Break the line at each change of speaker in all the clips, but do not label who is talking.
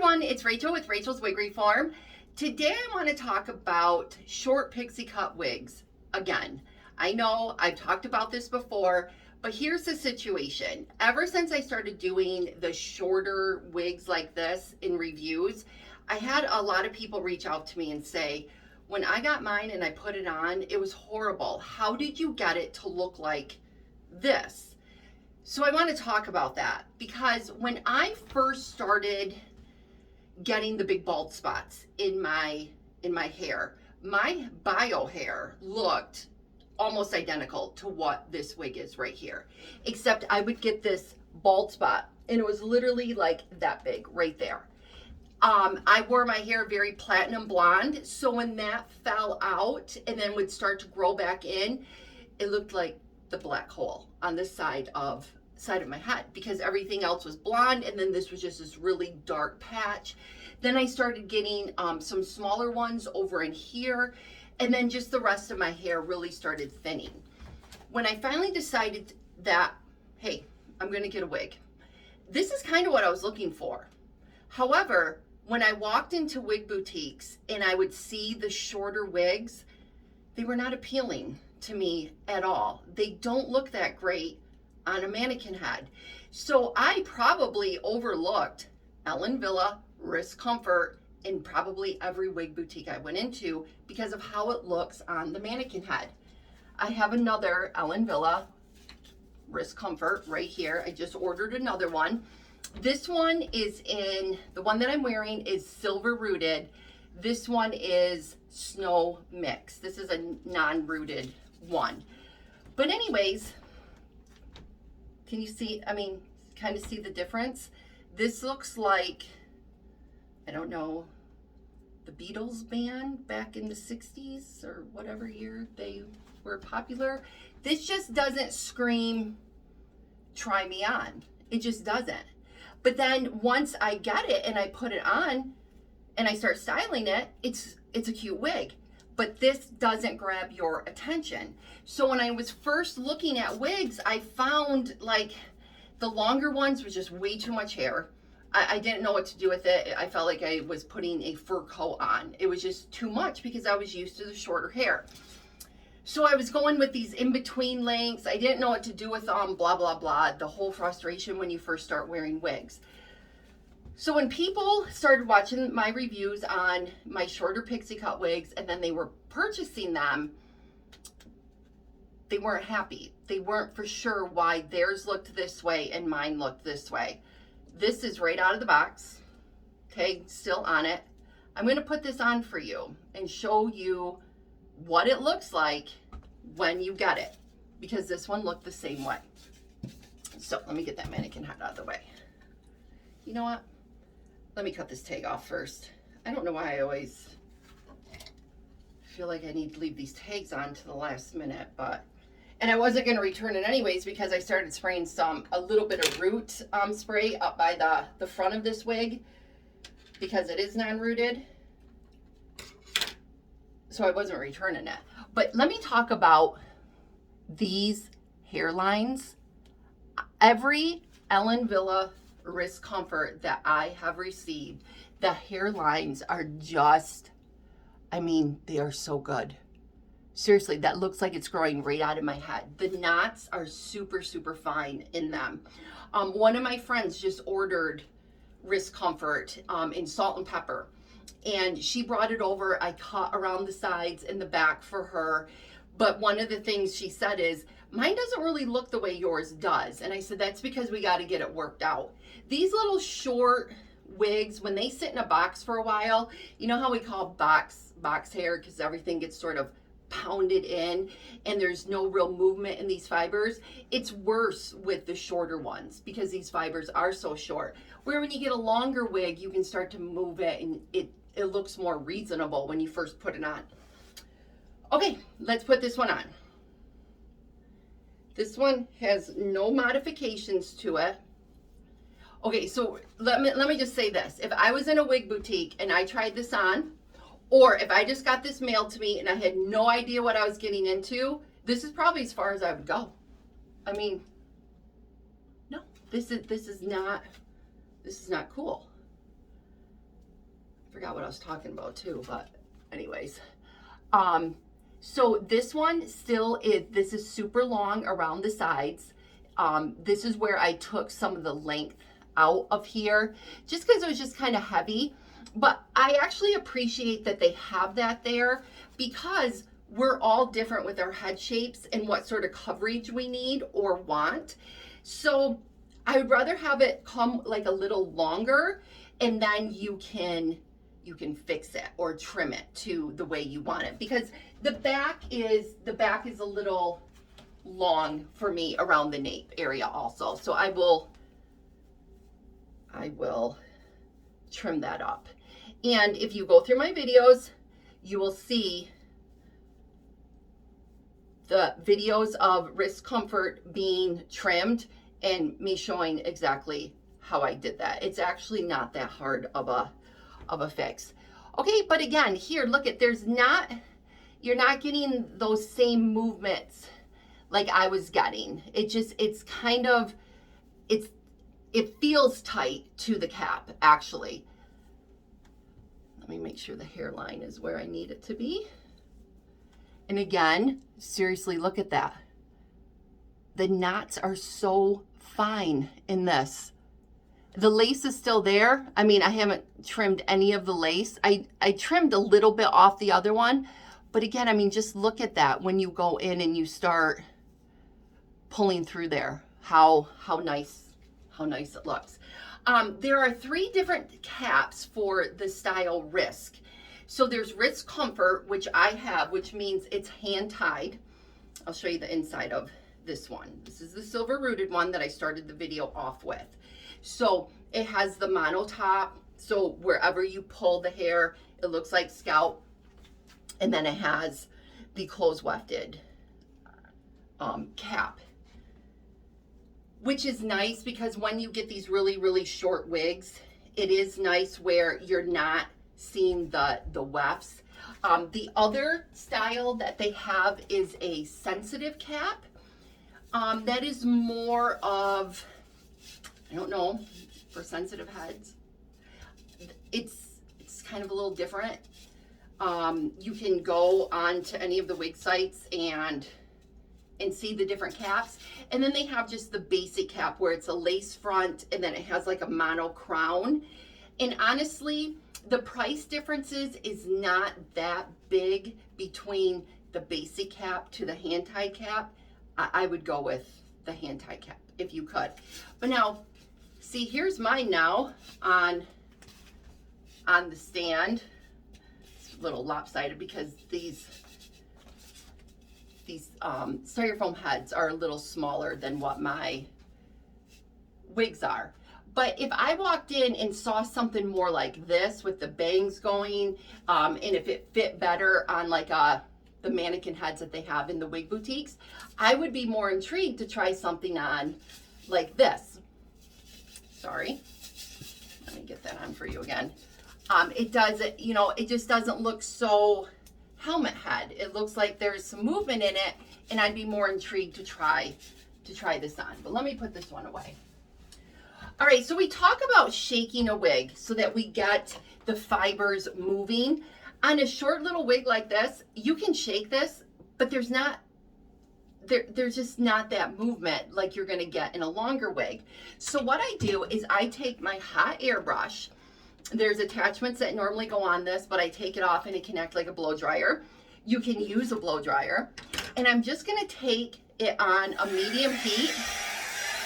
everyone, it's Rachel with Rachel's Wig Reform. Today I want to talk about short pixie cut wigs again. I know I've talked about this before, but here's the situation. Ever since I started doing the shorter wigs like this in reviews, I had a lot of people reach out to me and say, when I got mine and I put it on, it was horrible. How did you get it to look like this? So I want to talk about that because when I first started getting the big bald spots in my hair, my bio hair looked almost identical to what this wig is right here, except I would get this bald spot and it was literally like that big right there. I wore my hair very platinum blonde, so when that fell out and then would start to grow back in, it looked like the black hole on this side of my head because everything else was blonde, and then this was just this really dark patch. Then I started getting some smaller ones over in here, and then just the rest of my hair really started thinning. When I finally decided that, hey, I'm gonna get a wig, this is kind of what I was looking for. However, when I walked into wig boutiques and I would see the shorter wigs, they were not appealing to me at all. They don't look that great on a mannequin head. So I probably overlooked Ellen Wille Risk Comfort in probably every wig boutique I went into because of how it looks on the mannequin head. I have another Ellen Wille Risk Comfort right here. I just ordered another one. This one is the one that I'm wearing is silver rooted. This one is snow mix. This is a non-rooted one. But anyways, can you see, kind of see the difference? This looks like, I don't know, the Beatles band back in the 60s or whatever year they were popular. This just doesn't scream, try me on. It just doesn't. But then once I get it and I put it on and I start styling it, it's a cute wig. But this doesn't grab your attention. So when I was first looking at wigs, I found like the longer ones was just way too much hair. I didn't know what to do with it. I felt like I was putting a fur coat on. It was just too much because I was used to the shorter hair. So I was going with these in-between lengths. I didn't know what to do with them, blah, blah, blah. The whole frustration when you first start wearing wigs. So when people started watching my reviews on my shorter pixie cut wigs and then they were purchasing them, they weren't happy. They weren't for sure why theirs looked this way and mine looked this way. This is right out of the box, okay, still on it. I'm gonna put this on for you and show you what it looks like when you get it, because this one looked the same way. So let me get that mannequin head out of the way. You know what? Let me cut this tag off first. I don't know why I always feel like I need to leave these tags on to the last minute, and I wasn't going to return it anyways because I started spraying a little bit of root spray up by the front of this wig because it is non-rooted. So I wasn't returning it. But let me talk about these hairlines. Every Ellen Wille Risk Comfort that I have received, the hairlines are just, they are so good. Seriously, that looks like it's growing right out of my head. The knots are super, super fine in them. One of my friends just ordered Risk Comfort in salt and pepper. And she brought it over. I cut around the sides and the back for her. But one of the things she said is, mine doesn't really look the way yours does. And I said, that's because we got to get it worked out. These little short wigs, when they sit in a box for a while, you know how we call box hair because everything gets sort of pounded in and there's no real movement in these fibers. It's worse with the shorter ones because these fibers are so short. Where when you get a longer wig, you can start to move it and it looks more reasonable when you first put it on. Okay, let's put this one on. This one has no modifications to it. Okay, so let me just say this. If I was in a wig boutique and I tried this on, or if I just got this mailed to me and I had no idea what I was getting into, this is probably as far as I would go. No, this is not cool. forgot what I was talking about too, but anyways. So this one still is, this is super long around the sides. This is where I took some of the length out of here, just because it was just kind of heavy. But I actually appreciate that they have that there, because we're all different with our head shapes and what sort of coverage we need or want. So I would rather have it come like a little longer, and then you can fix it or trim it to the way you want it, because the back is a little long for me around the nape area also. So I will trim that up. And if you go through my videos, you will see the videos of Risk Comfort being trimmed and me showing exactly how I did that. It's actually not that hard of a fix. Okay, but again, here, look at, you're not getting those same movements like I was getting. It feels tight to the cap, actually. Let me make sure the hairline is where I need it to be. And again, seriously, look at that. The knots are so fine in this. The lace is still there. I mean, I haven't trimmed any of the lace. I trimmed a little bit off the other one. But again, I mean, just look at that when you go in and you start pulling through there. How nice it looks. There are 3 different caps for the style Risk. So there's Risk Comfort, which I have, which means it's hand tied. I'll show you the inside of this one. This is the silver rooted one that I started the video off with. So it has the mono top, so wherever you pull the hair, it looks like scalp. And then it has the close wefted cap, which is nice because when you get these really, really short wigs, it is nice where you're not seeing the wefts. The other style that they have is a sensitive cap. That is more of, I don't know, for sensitive heads. It's kind of a little different. You can go on to any of the wig sites and see the different caps. And then they have just the basic cap where it's a lace front and then it has like a mono crown. And honestly, the price differences is not that big between the basic cap to the hand-tied cap. I would go with the hand-tied cap if you could. But now, see, here's mine now on the stand. It's a little lopsided because these styrofoam heads are a little smaller than what my wigs are. But if I walked in and saw something more like this with the bangs going, and if it fit better on like the mannequin heads that they have in the wig boutiques, I would be more intrigued to try something on like this. Sorry, let me get that on for you again. It just doesn't look so helmet head. It looks like there's some movement in it, and I'd be more intrigued to try this on. But let me put this one away. All right, so we talk about shaking a wig so that we get the fibers moving. On a short little wig like this, you can shake this, but there's just not that movement like you're gonna get in a longer wig. So what I do is I take my hot air brush. There's attachments that normally go on this, but I take it off and it can act like a blow dryer. You can use a blow dryer. And I'm just gonna take it on a medium heat,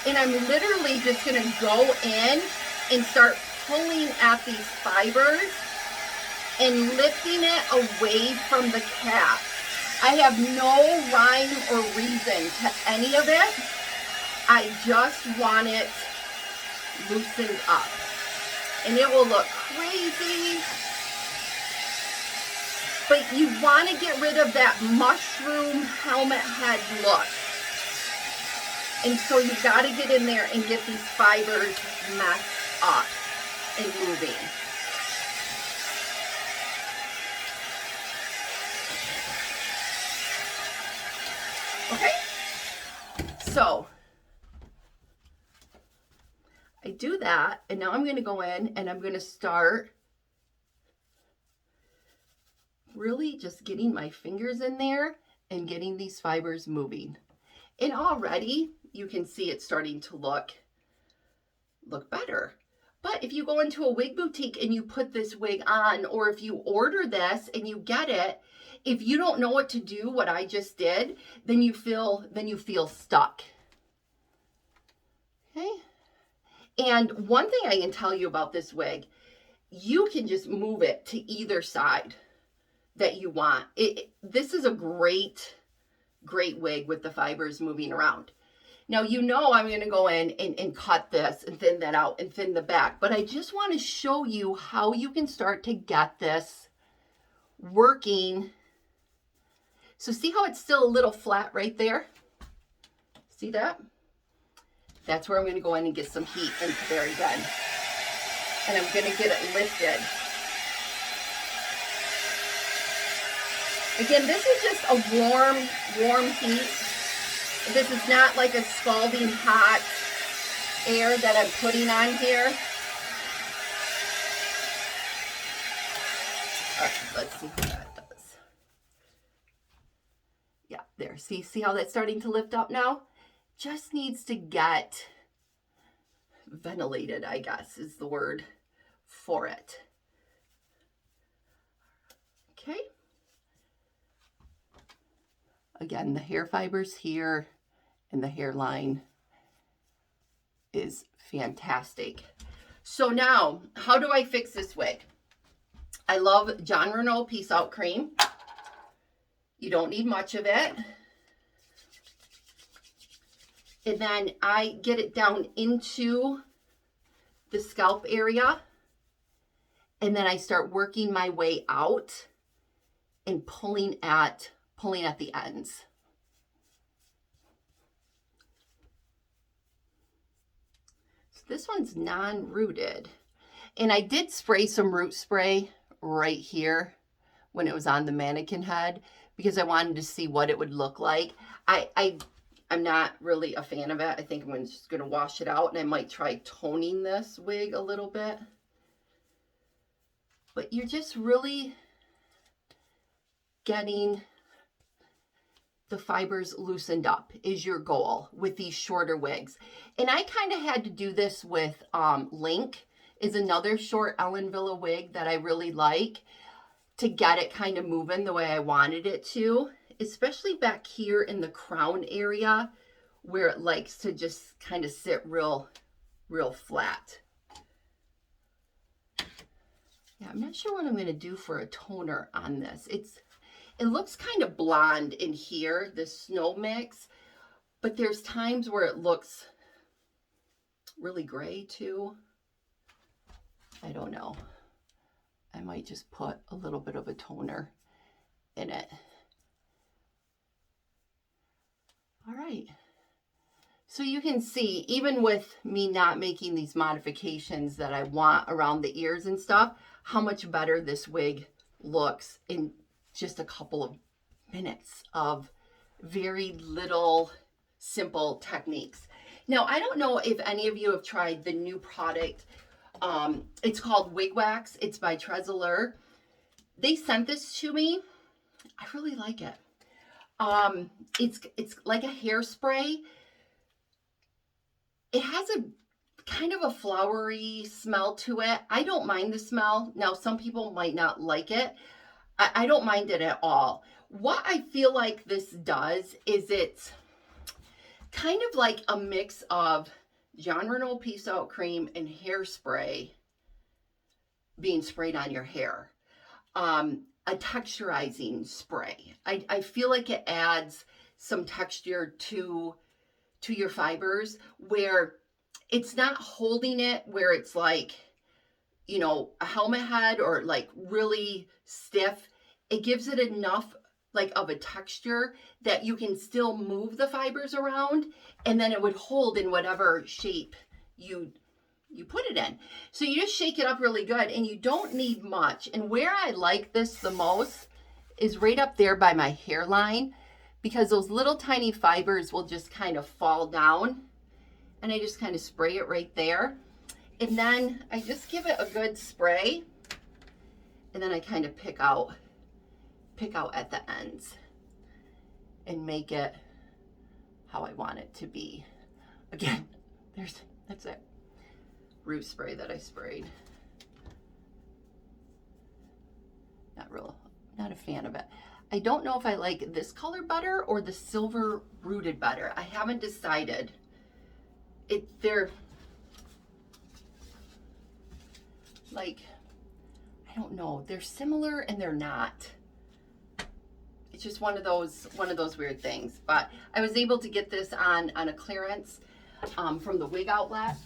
and I'm literally just gonna go in and start pulling at these fibers and lifting it away from the cap. I have no rhyme or reason to any of it. I just want it loosened up. And it will look crazy. But you want to get rid of that mushroom helmet head look. And so you've got to get in there and get these fibers messed up and moving. Okay, so I do that, and now I'm going to go in and I'm going to start really just getting my fingers in there and getting these fibers moving. And already you can see it's starting to look better. But if you go into a wig boutique and you put this wig on, or if you order this and you get it, if you don't know what to do, what I just did, then you feel stuck. Okay? And one thing I can tell you about this wig, you can just move it to either side that you want. This is a great wig with the fibers moving around. Now, you know I'm going to go in and cut this and thin that out and thin the back. But I just want to show you how you can start to get this working. So see how it's still a little flat right there? See that? That's where I'm going to go in and get some heat into there again. And I'm going to get it lifted. Again, this is just a warm heat. This is not like a scalding hot air that I'm putting on here. All right, let's see how that does. Yeah, there. See how that's starting to lift up now? Just needs to get ventilated, I guess is the word for it. Okay. Again, the hair fibers here and the hairline is fantastic. So now, how do I fix this wig? I love John Renault Peace Out Cream. You don't need much of it. And then I get it down into the scalp area. And then I start working my way out and pulling at the ends. So this one's non-rooted. And I did spray some root spray right here when it was on the mannequin head because I wanted to see what it would look like. I'm not really a fan of it. I think I'm just going to wash it out, and I might try toning this wig a little bit. But you're just really getting the fibers loosened up is your goal with these shorter wigs. And I kind of had to do this with Link, is another short Ellen Wille wig that I really like, to get it kind of moving the way I wanted it to, especially back here in the crown area where it likes to just kind of sit real flat. Yeah, I'm not sure what I'm going to do for a toner on this. It looks kind of blonde in here, this snow mix, but there's times where it looks really gray too. I don't know. I might just put a little bit of a toner in it. All right. So you can see, even with me not making these modifications that I want around the ears and stuff, how much better this wig looks in just a couple of minutes of very little simple techniques. Now, I don't know if any of you have tried the new product. It's called Wig Wax. It's by Trezzler. They sent this to me. I really like it. It's like a hairspray. It has a kind of a flowery smell to it. I don't mind the smell. Now, some people might not like it. I don't mind it at all. What I feel like this does is it's kind of like a mix of John Renault Peace Out Cream and hairspray being sprayed on your hair. A texturizing spray. I feel like it adds some texture to your fibers where it's not holding it where it's like, you know, a helmet head or like really stiff. It gives it enough like of a texture that you can still move the fibers around, and then it would hold in whatever shape you put it in. So you just shake it up really good, and you don't need much. And where I like this the most is right up there by my hairline, because those little tiny fibers will just kind of fall down, and I just kind of spray it right there. And then I just give it a good spray, and then I kind of pick out pick out at the ends and make it how I want it to be. Again, that's it. Root spray that I sprayed. Not a fan of it. I don't know if I like this color better or the silver rooted better. I haven't decided. They're like, I don't know. They're similar and they're not. It's just one of those weird things. But I was able to get this on a clearance from the Wig Outlet,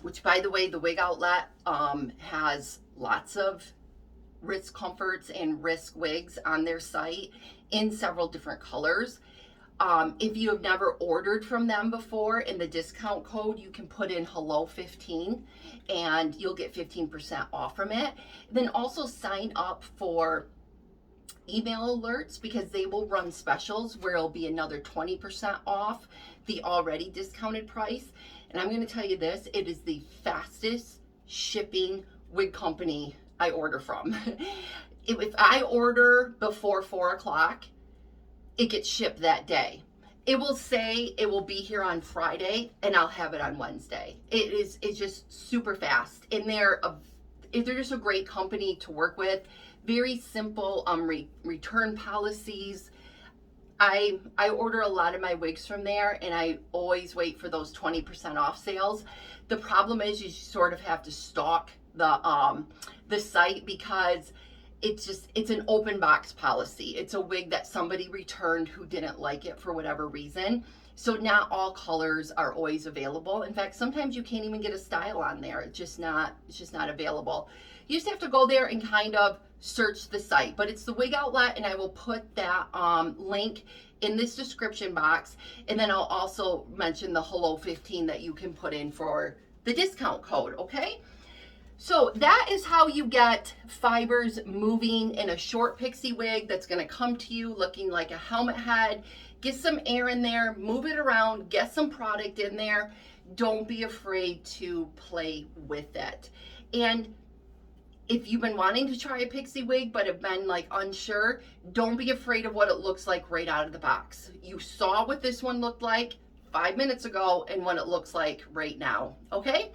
which, by the way, the Wig Outlet has lots of Risk Comforts and Risk wigs on their site in several different colors. If you have never ordered from them before, in the discount code, you can put in HELLO15 and you'll get 15% off from it. Then also sign up for email alerts, because they will run specials where it'll be another 20% off the already discounted price. And I'm going to tell you this, it is the fastest shipping wig company I order from. If I order before 4 o'clock, it gets shipped that day. It will say it will be here on Friday and I'll have it on Wednesday. It's just super fast. And they're just a great company to work with. Very simple return policies. I order a lot of my wigs from there, and I always wait for those 20% off sales. The problem is you sort of have to stalk the site, because it's an open box policy. It's a wig that somebody returned who didn't like it for whatever reason. So not all colors are always available. In fact, sometimes you can't even get a style on there. It's just not available. You just have to go there and kind of search the site. But it's the Wig Outlet, and I will put that link in this description box. And then I'll also mention the HELLO15 that you can put in for the discount code, okay? So that is how you get fibers moving in a short pixie wig that's going to come to you looking like a helmet head. Get some air in there, move it around, get some product in there. Don't be afraid to play with it. And if you've been wanting to try a pixie wig but have been like unsure, don't be afraid of what it looks like right out of the box. You saw what this one looked like 5 minutes ago and what it looks like right now, okay?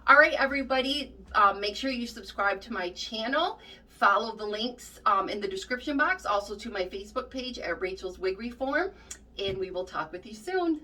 All right, everybody, make sure you subscribe to my channel. Follow the links in the description box, also to my Facebook page at Rachel's Wig Reform, and we will talk with you soon.